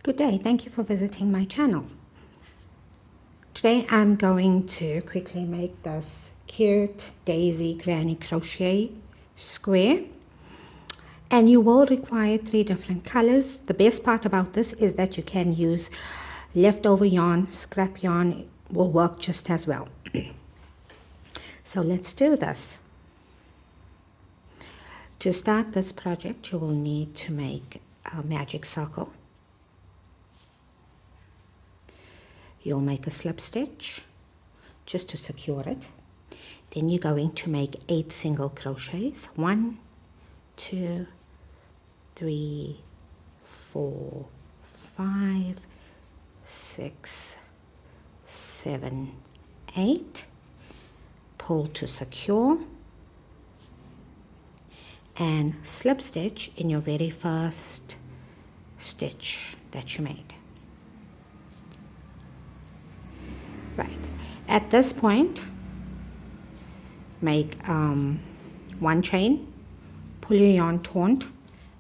Good day, thank you for visiting my channel. Today I'm going to quickly make this cute daisy granny crochet square, and you will require 3 different colors. The best part about this is that you can use leftover yarn, scrap yarn will work just as well. So let's do this. To start this project, you will need to make a magic circle. You'll make a slip stitch just to secure it. Then you're going to make 8 single crochets. 1, 2, 3, 4, 5, 6, 7, 8. Pull to secure and slip stitch in your very first stitch that you made. Right, at this point make 1 chain, pull your yarn taut,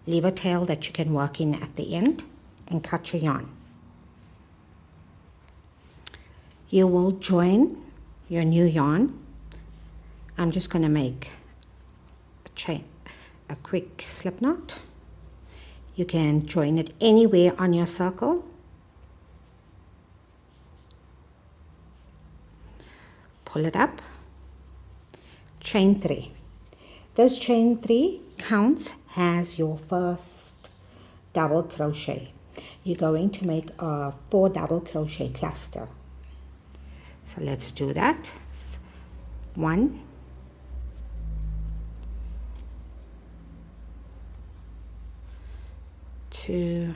leave a tail that you can work in at the end, and cut your yarn. You will join your new yarn. I'm just going to make a quick slip knot. You can join it anywhere on your circle. Pull it up, chain 3. This chain 3 counts as your first double crochet. You're going to make a 4 double crochet cluster. So let's do that. 1, 2,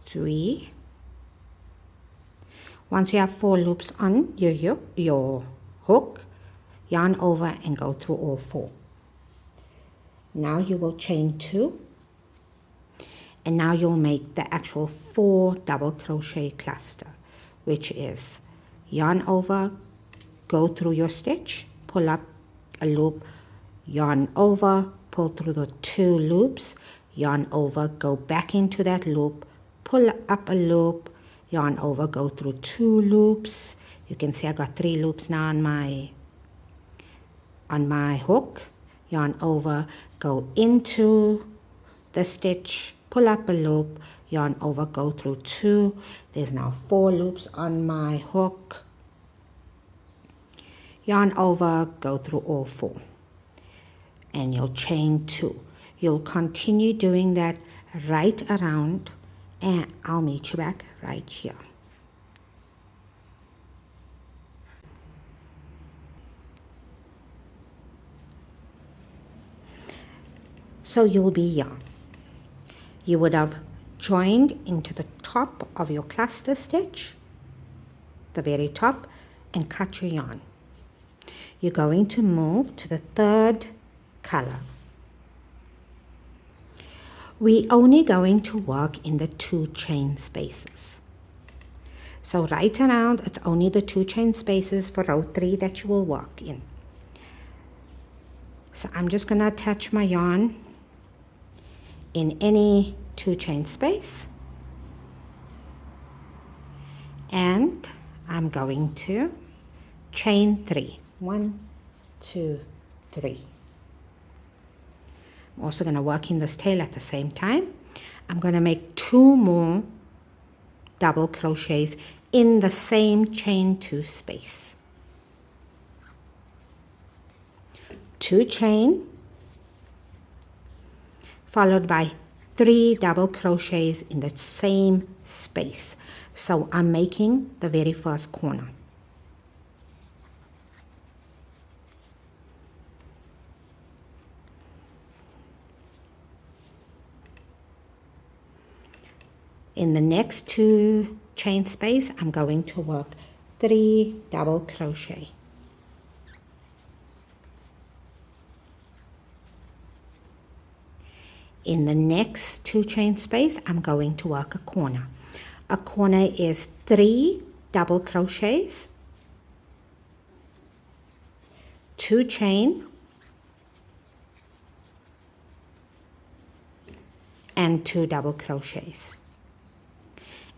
3. Once you have 4 loops on your hook, yarn over and go through all 4. Now you will chain 2, and now you'll make the actual 4 double crochet cluster, which is yarn over, go through your stitch, pull up a loop, yarn over, pull through the 2 loops, yarn over, go back into that loop, pull up a loop, yarn over, go through 2 loops. You can see I got 3 loops now on my hook. Yarn over, go into the stitch, pull up a loop, yarn over, go through 2. There's now 4 loops on my hook. Yarn over, go through all 4. And you'll chain 2. You'll continue doing that right around, and I'll meet you back right here. So you'll be here. You would have joined into the top of your cluster stitch, the very top, and cut your yarn. You're going to move to the 3rd color. We're only going to work in the 2 chain spaces. So right around, it's only the 2 chain spaces for row 3 that you will work in. So I'm just going to attach my yarn in any 2 chain space, and I'm going to chain 3. 1, 2, 3. I'm also going to work in this tail at the same time. I'm going to make 2 more double crochets in the same chain 2 space. 2 chain followed by 3 double crochets in the same space. So I'm making the very first corner. In the next 2 chain space, I'm going to work 3 double crochet. In the next 2 chain space, I'm going to work a corner. A corner is 3 double crochets, 2 chain, and 2 double crochets.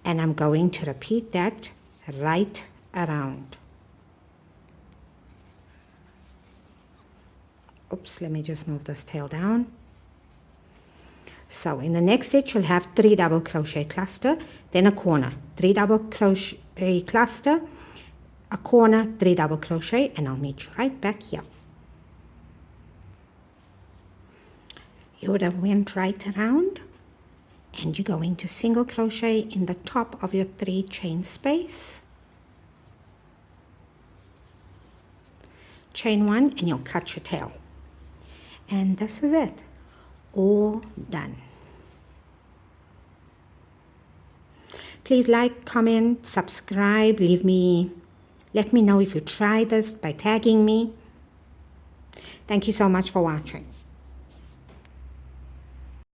And I'm going to repeat that right around. Oops, let me just move this tail down. So in the next stitch you'll have 3 double crochet cluster, then a corner, 3 double crochet cluster, a corner, 3 double crochet, and I'll meet you right back here. You would have went right around, and you're going to single crochet in the top of your 3 chain space. Chain 1 and you'll cut your tail. And this is it. All done. Please like, comment, subscribe, let me know if you try this by tagging me. Thank you so much for watching.